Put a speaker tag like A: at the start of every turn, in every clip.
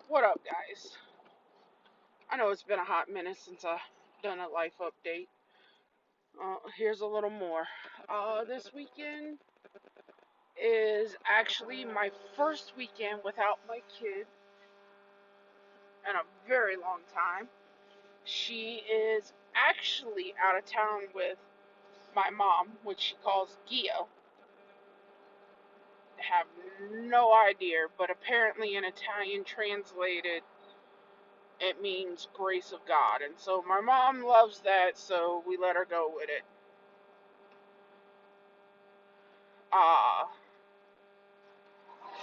A: What up, guys? I know it's been a hot minute since I've done a life update. Here's a little more. This weekend is actually my first weekend without my kid in a very long time. She is actually out of town with my mom, which she calls Gia. Have no idea, but apparently in Italian translated, it means grace of God. And so my mom loves that, so we let her go with it. Uh,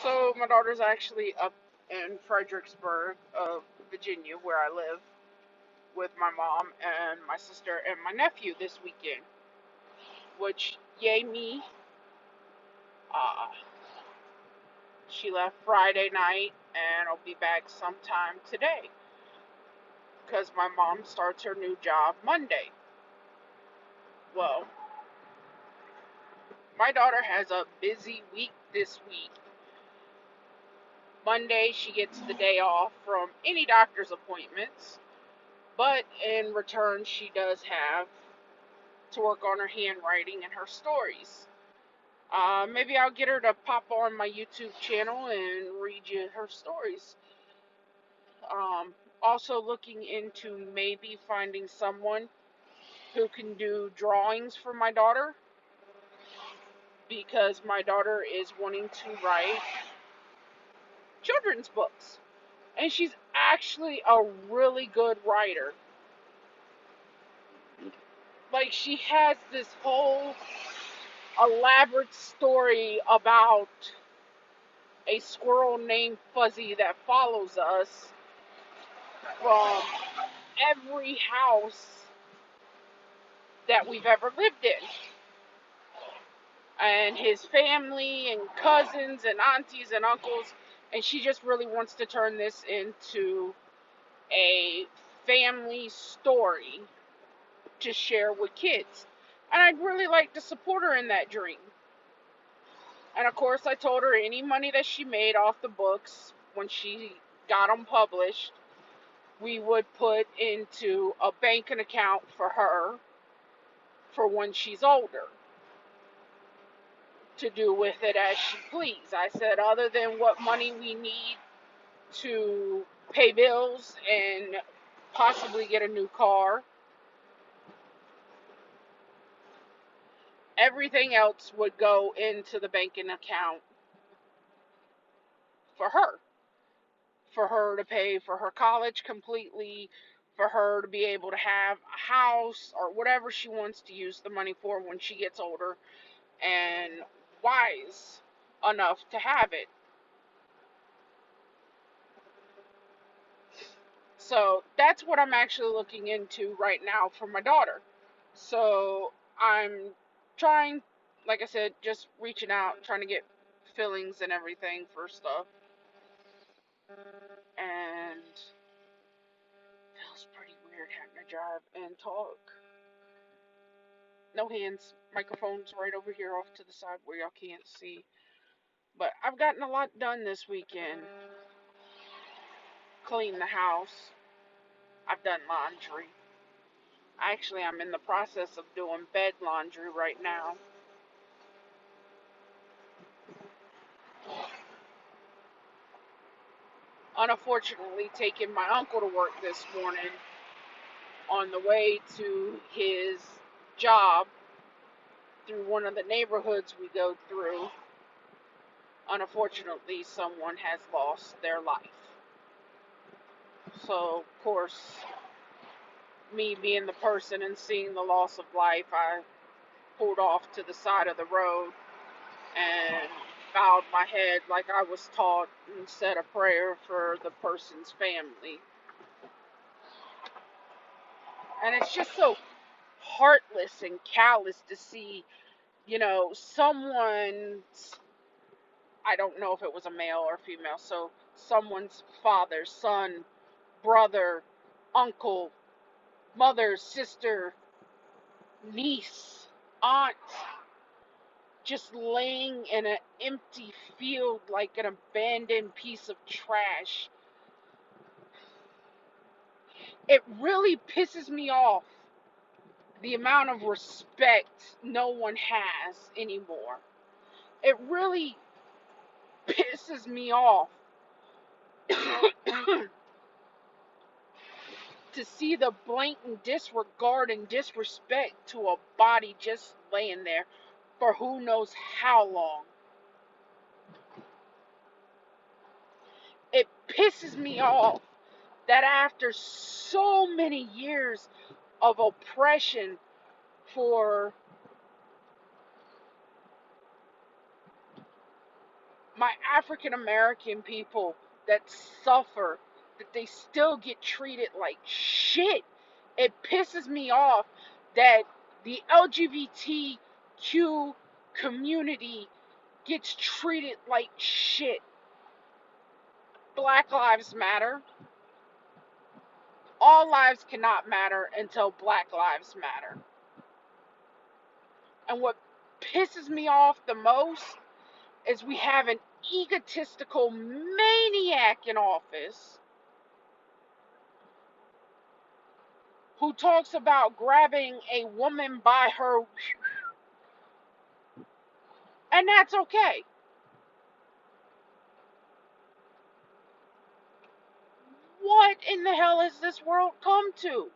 A: so my daughter's actually up in Fredericksburg, Virginia, where I live, with my mom and my sister and my nephew this weekend. Which, yay me! Uh, she left Friday night, and I'll be back sometime today, because my mom starts her new job Monday. Well, my daughter has a busy week this week. Monday, she gets the day off from any doctor's appointments, but in return, she does have to work on her handwriting and her stories. Maybe I'll get her to pop on my YouTube channel and read you her stories. Um, Also looking into maybe finding someone who can do drawings for my daughter, because my daughter is wanting to write children's books. And she's actually a really good writer. Like, she has this whole elaborate story about a squirrel named Fuzzy that follows us from every house that we've ever lived in. And his family and cousins and aunties and uncles. And she just really wants to turn this into a family story to share with kids. And I'd really like to support her in that dream. And of course, I told her any money that she made off the books when she got them published, we would put into a banking account for her for when she's older, to do with it as she please. I said, other than what money we need to pay bills and possibly get a new car, everything else would go into the banking account for her. For her to pay for her college completely, for her to be able to have a house or whatever she wants to use the money for when she gets older and wise enough to have it. So that's what I'm actually looking into right now for my daughter. So I'm trying, like I said, just reaching out, trying to get fillings and everything for stuff. And it feels pretty weird having to drive and talk. No hands, microphone's right over here off to the side where y'all can't see. But I've gotten a lot done this weekend. Cleaned the house. I've done laundry. Actually, I'm in the process of doing bed laundry right now. Unfortunately, taking my uncle to work this morning, on the way to his job through one of the neighborhoods we go through, unfortunately, someone has lost their life. So, of course, me being the person and seeing the loss of life, I pulled off to the side of the road and bowed my head like I was taught and said a prayer for the person's family. And it's just so heartless and callous to see, someone's, I don't know if it was a male or female, so someone's father, son, brother, uncle, mother, sister, niece, aunt, just laying in an empty field like an abandoned piece of trash. It really pisses me off the amount of respect no one has anymore. It really pisses me off to see the blatant disregard and disrespect to a body just laying there for who knows how long. It pisses me off that after so many years of oppression for my African American people that suffer, that they still get treated like shit. It pisses me off that the LGBTQ community gets treated like shit. Black lives matter. All lives cannot matter until Black lives matter. And what pisses me off the most is we have an egotistical maniac in office who talks about grabbing a woman by her, and that's okay. What in the hell has this world come to?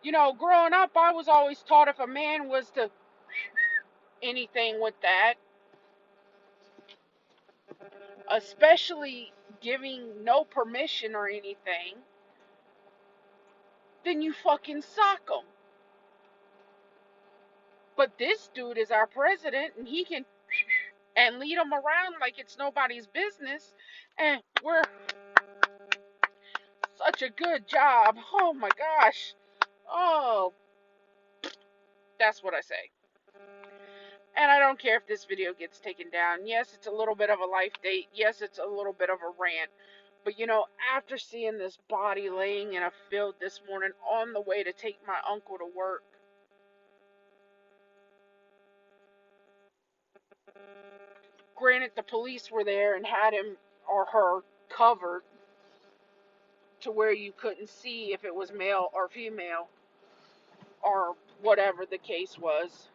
A: You know, growing up, I was always taught if a man was to anything with that, especially giving no permission or anything, then you fucking sock him. But this dude is our president, and he can and lead them around like it's nobody's business. And we're such a good job. Oh my gosh. Oh, that's what I say. And I don't care if this video gets taken down. Yes, it's a little bit of a life date. Yes, it's a little bit of a rant. But you know, after seeing this body laying in a field this morning on the way to take my uncle to work, granted the police were there and had him or her covered to where you couldn't see if it was male or female or whatever the case was.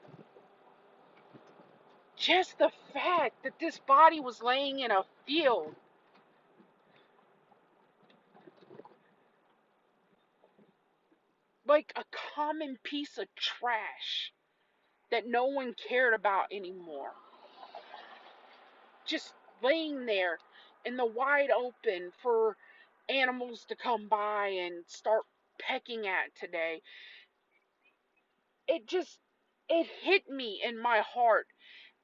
A: Just the fact that this body was laying in a field, like a common piece of trash that no one cared about anymore, just laying there in the wide open for animals to come by and start pecking at today. It hit me in my heart,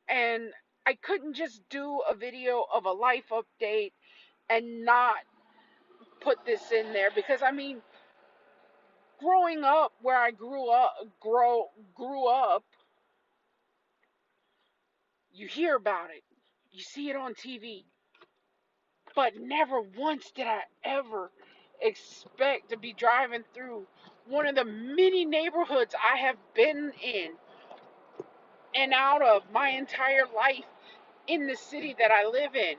A: and I couldn't just do a video of a life update and not put this in there, because I mean, growing up where I grew up, you hear about it, you see it on TV, but never once did I ever expect to be driving through one of the many neighborhoods I have been in and out of my entire life in the city that I live in.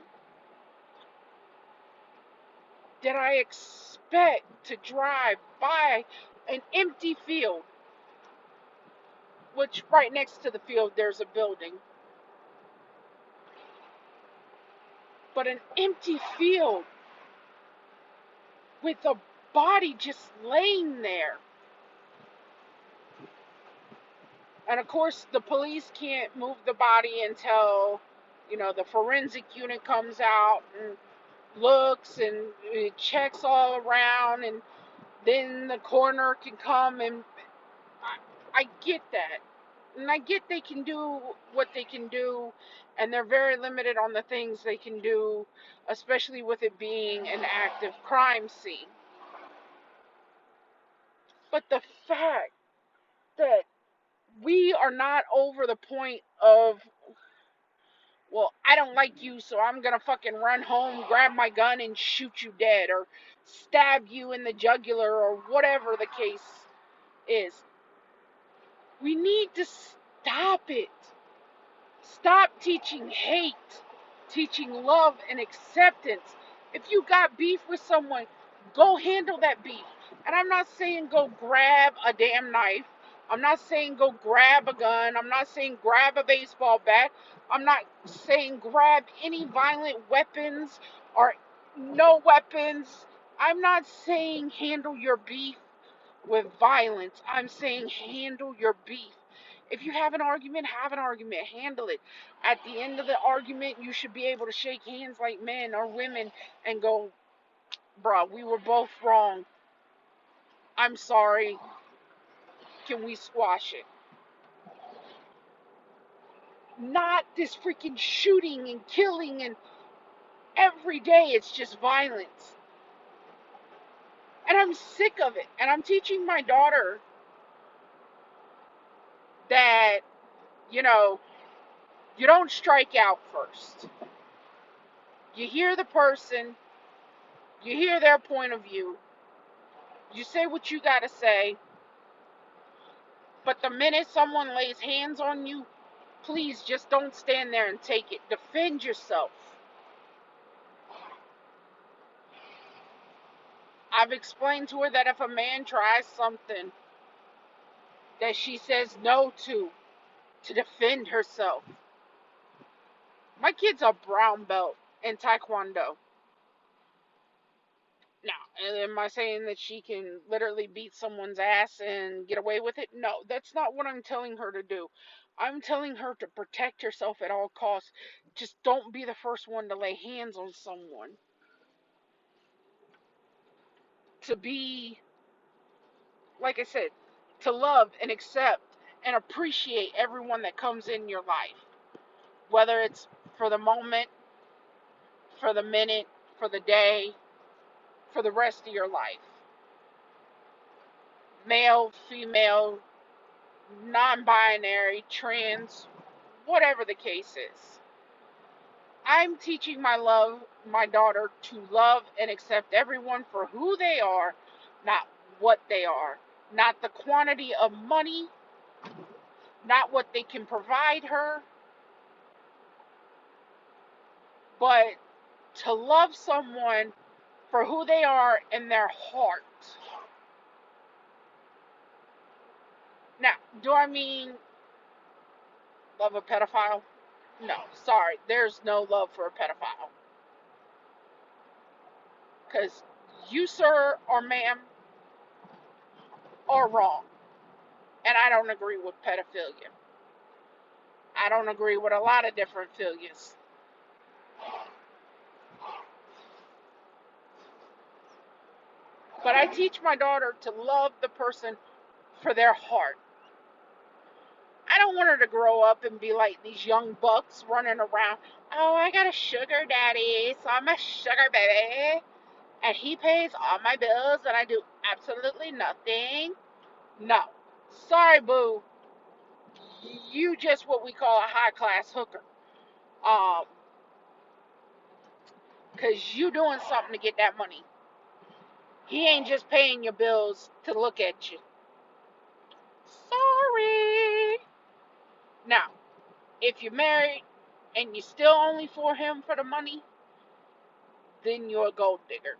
A: Did I expect to drive by an empty field, which right next to the field there's a building, but an empty field with a body just laying there? And of course, the police can't move the body until, you know, the forensic unit comes out and looks and it checks all around, and then the coroner can come. And I get that. And I get they can do what they can do, and they're very limited on the things they can do, especially with it being an active crime scene. But the fact that we are not over the point of, well, I don't like you, so I'm gonna fucking run home, grab my gun, and shoot you dead, or stab you in the jugular, or whatever the case is. We need to stop it. Stop teaching hate, teaching love and acceptance. If you got beef with someone, go handle that beef. And I'm not saying go grab a damn knife. I'm not saying go grab a gun. I'm not saying grab a baseball bat. I'm not saying grab any violent weapons or no weapons. I'm not saying handle your beef with violence. I'm saying handle your beef. If you have an argument, handle it. At the end of the argument, you should be able to shake hands like men or women and go, bruh, we were both wrong. I'm sorry. Can we squash it? Not this freaking shooting and killing, and every day it's just violence. And I'm sick of it. And I'm teaching my daughter that, you know, you don't strike out first. You hear the person, you hear their point of view, you say what you gotta say, but the minute someone lays hands on you, please just don't stand there and take it. Defend yourself. I've explained to her that if a man tries something that she says no to defend herself. My kid's a brown belt in Taekwondo. Now, am I saying that she can literally beat someone's ass and get away with it? No, that's not what I'm telling her to do. I'm telling her to protect herself at all costs. Just don't be the first one to lay hands on someone. To be, like I said, to love and accept and appreciate everyone that comes in your life. Whether it's for the moment, for the minute, for the day, for the rest of your life. Male, female, non-binary, trans, whatever the case is. I'm teaching my daughter to love and accept everyone for who they are, not what they are, not the quantity of money, not what they can provide her, but to love someone for who they are in their heart. Now, do I mean love a pedophile? No, sorry, there's no love for a pedophile. Because you, sir or ma'am, are wrong. And I don't agree with pedophilia. I don't agree with a lot of different philias. But I teach my daughter to love the person for their heart. I don't want her to grow up and be like these young bucks running around. Oh, I got a sugar daddy, so I'm a sugar baby. And he pays all my bills and I do absolutely nothing. No. Sorry, boo. You just what we call a high class hooker. Um, Cause you doing something to get that money. He ain't just paying your bills to look at you. Sorry. Now, if you're married and you're still only for him for the money, then you're a gold digger.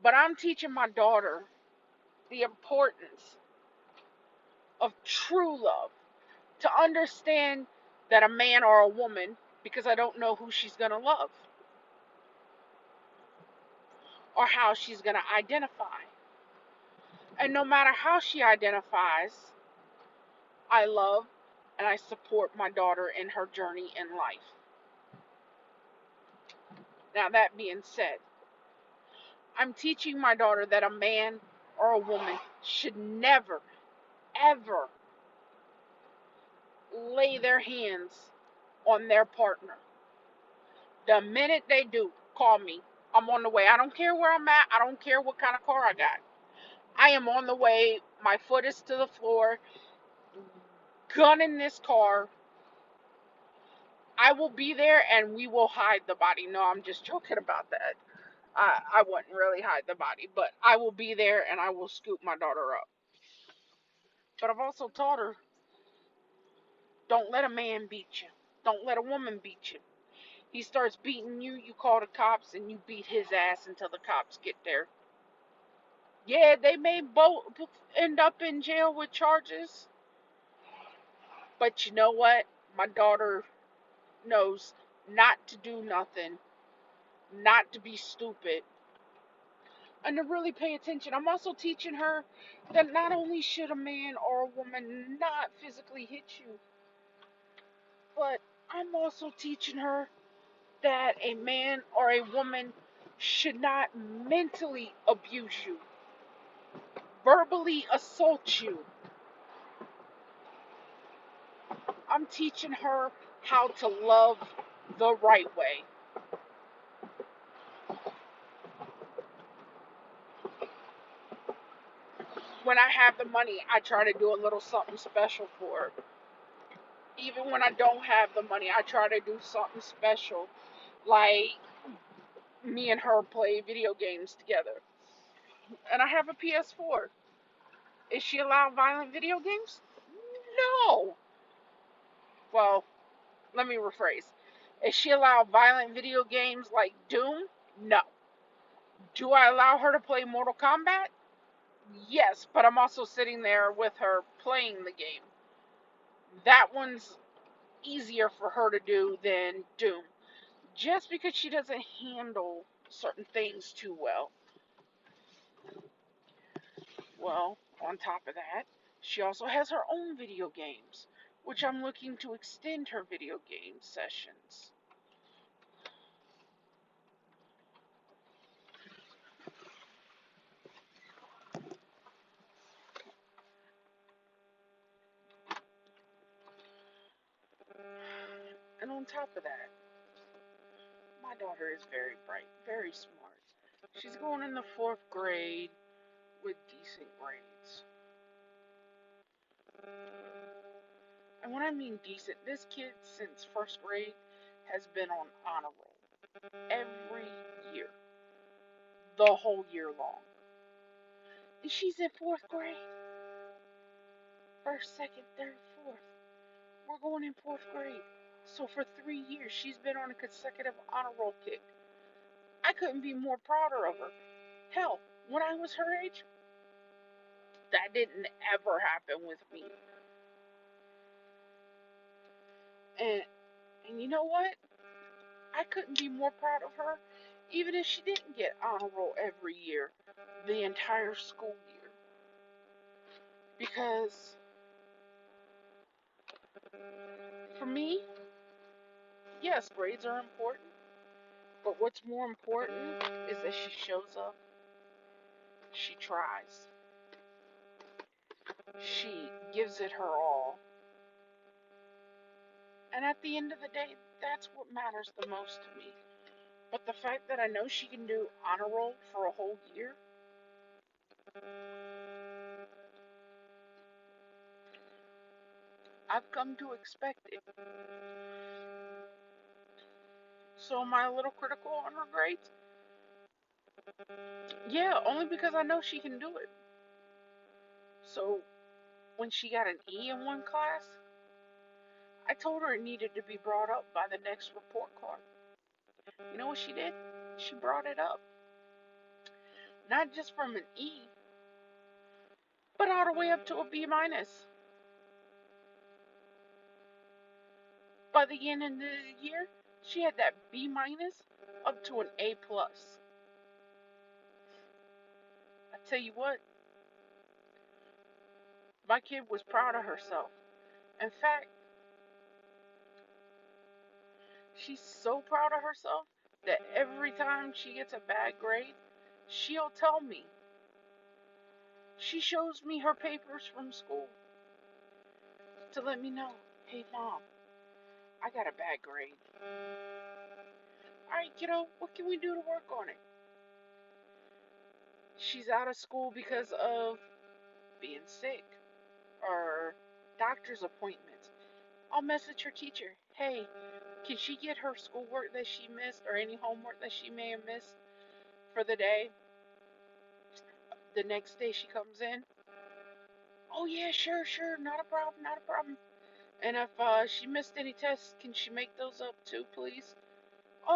A: But I'm teaching my daughter the importance of true love, to understand that a man or a woman, because I don't know who she's going to love or how she's going to identify. And no matter how she identifies, I love and I support my daughter in her journey in life. Now, that being said, I'm teaching my daughter that a man or a woman should never, ever lay their hands on their partner. The minute they do, call me. I'm on the way. I don't care where I'm at. I don't care what kind of car I got. I am on the way. My foot is to the floor. Gun in this car. I will be there and we will hide the body. No, I'm just joking about that. I wouldn't really hide the body, but I will be there and I will scoop my daughter up. But I've also taught her, don't let a man beat you. Don't let a woman beat you. He starts beating you, you call the cops, and you beat his ass until the cops get there. Yeah, they may both end up in jail with charges, but you know what? My daughter knows not to do nothing, not to be stupid, and to really pay attention. I'm also teaching her that not only should a man or a woman not physically hit you, but I'm also teaching her that a man or a woman should not mentally abuse you, verbally assault you. I'm teaching her how to love the right way. When I have the money, I try to do a little something special for her. Even when I don't have the money, I try to do something special. Like me and her play video games together. And I have a PS4. Is she allowed violent video games? No. Well, let me rephrase. Is she allowed violent video games like Doom? No. Do I allow her to play Mortal Kombat? Yes, but I'm also sitting there with her playing the game. That one's easier for her to do than Doom. Just because she doesn't handle certain things too well. Well, on top of that, she also has her own video games, which I'm looking to extend her video game sessions. And on top of that, my daughter is very bright, very smart. She's going in the fourth grade with decent grades. And when I mean decent, this kid since first grade has been on honor roll every year, the whole year long. And she's in fourth grade. First, second, third, fourth. We're going in fourth grade. So for 3 years, she's been on a consecutive honor roll kick. I couldn't be more prouder of her. Hell, when I was her age, that didn't ever happen with me. And and you know what? I couldn't be more proud of her, even if she didn't get honor roll every year, the entire school year. Because for me, yes, grades are important, but what's more important is that she shows up, she tries, she gives it her all. And at the end of the day, that's what matters the most to me. But the fact that I know she can do honor roll for a whole year, I've come to expect it. So am I a little critical on her grades? Yeah, only because I know she can do it. So when she got an E in one class, I told her it needed to be brought up by the next report card. You know what she did? She brought it up. Not just from an E, but all the way up to a B minus. By the end of the year, she had that B minus up to an A plus. I tell you what, my kid was proud of herself. In fact, she's so proud of herself that every time she gets a bad grade, she'll tell me. She shows me her papers from school to let me know, hey mom, I got a bad grade. Alright, kiddo, what can we do to work on it? She's out of school because of being sick or doctor's appointments. I'll message her teacher, hey, can she get her schoolwork that she missed or any homework that she may have missed for the day? The next day she comes in. Oh yeah, sure, sure, not a problem, not a problem. And if she missed any tests, can she make those up too, please?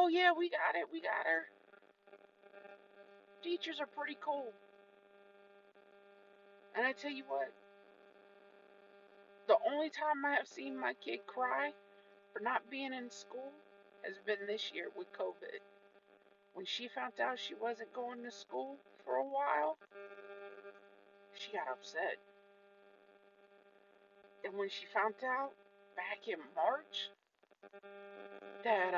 A: Oh yeah, we got it. We got her. Teachers are pretty cool. And I tell you what, the only time I have seen my kid cry for not being in school has been this year with COVID. When she found out she wasn't going to school for a while, she got upset. And when she found out back in March that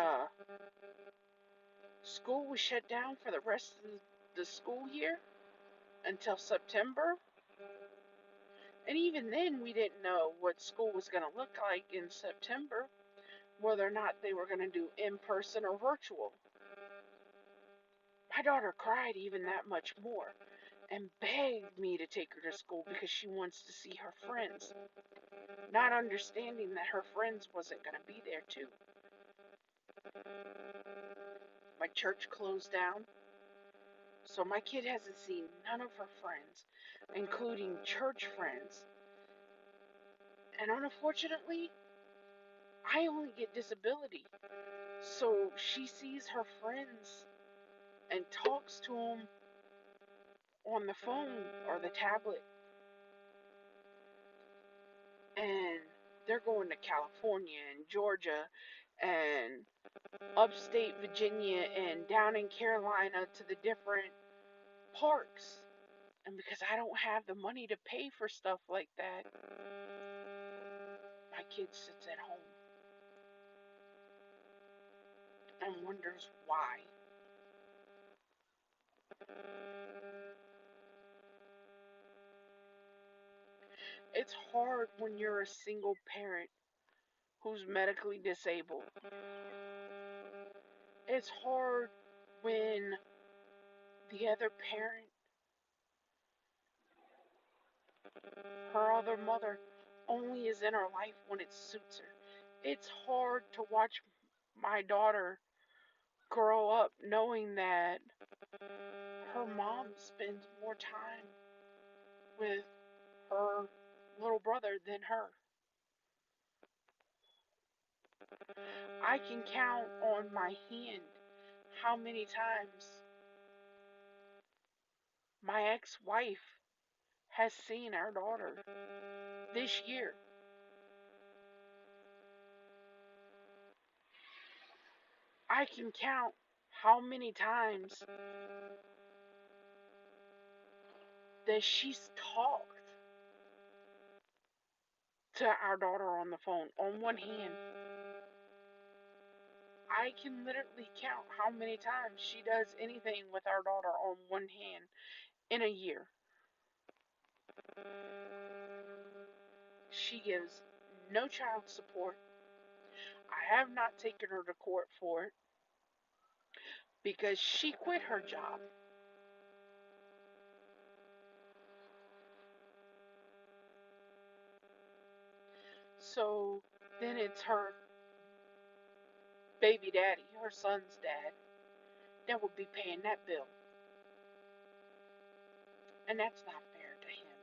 A: school was shut down for the rest of the school year until September, and even then we didn't know what school was going to look like in September, whether or not they were going to do in person or virtual. My daughter cried even that much more and begged me to take her to school because she wants to see her friends, not understanding that her friends wasn't going to be there too. My church closed down, so my kid hasn't seen none of her friends, including church friends. And unfortunately, I only get disability. So she sees her friends and talks to them on the phone or the tablet. And they're going to California and Georgia and upstate Virginia and down in Carolina to the different parks. And because I don't have the money to pay for stuff like that, my kid sits at home and wonders why. It's hard when you're a single parent who's medically disabled. It's hard when the other parent, her other mother, only is in her life when it suits her. It's hard to watch my daughter grow up knowing that her mom spends more time with her little brother than her. I can count on my hand how many times my ex-wife has seen our daughter this year. I can count how many times that she's talked to our daughter on the phone on one hand. I can literally count how many times she does anything with our daughter on one hand in a year. She gives no child support. I have not taken her to court for it because she quit her job. So then it's her baby daddy, her son's dad, that would be paying that bill. And that's not fair to him.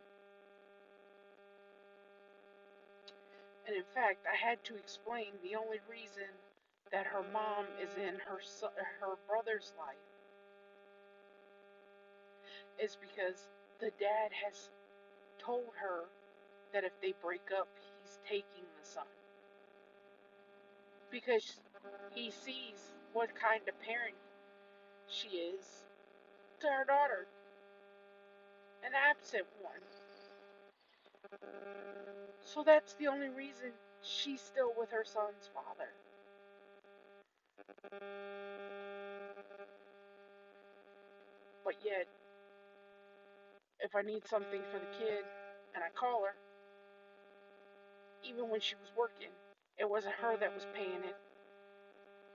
A: And in fact, I had to explain the only reason that her mom is in her brother's life is because the dad has told her that if they break up, he's taking the son. Because he sees what kind of parent she is to her daughter, an absent one. So that's the only reason she's still with her son's father. But yet, if I need something for the kid and I call her, even when she was working, it wasn't her that was paying it.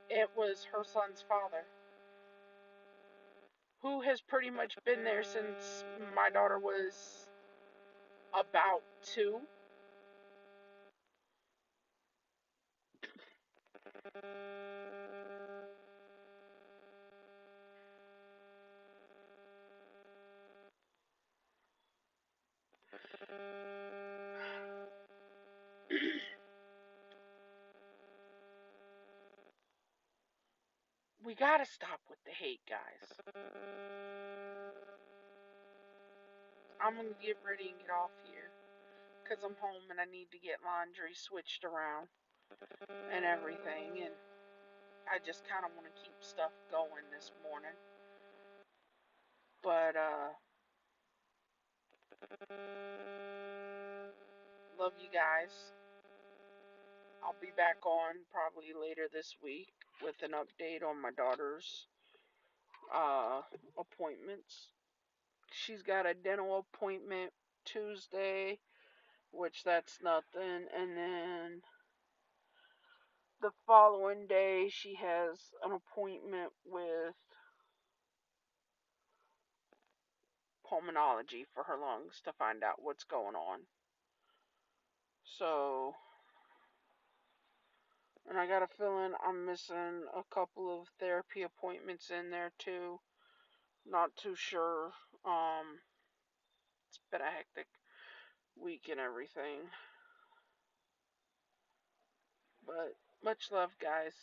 A: It was her son's father, who has pretty much been there since my daughter was about 2. We gotta stop with the hate, guys. I'm gonna get ready and get off here. Because I'm home and I need to get laundry switched around and everything. And I just kind of want to keep stuff going this morning. But, love you guys. I'll be back on probably later this week with an update on my daughter's appointments. She's got a dental appointment Tuesday, which that's nothing. And then the following day, she has an appointment with pulmonology for her lungs to find out what's going on. So, and I got a feeling I'm missing a couple of therapy appointments in there too. Not too sure. It's been a hectic week and everything. But much love, guys.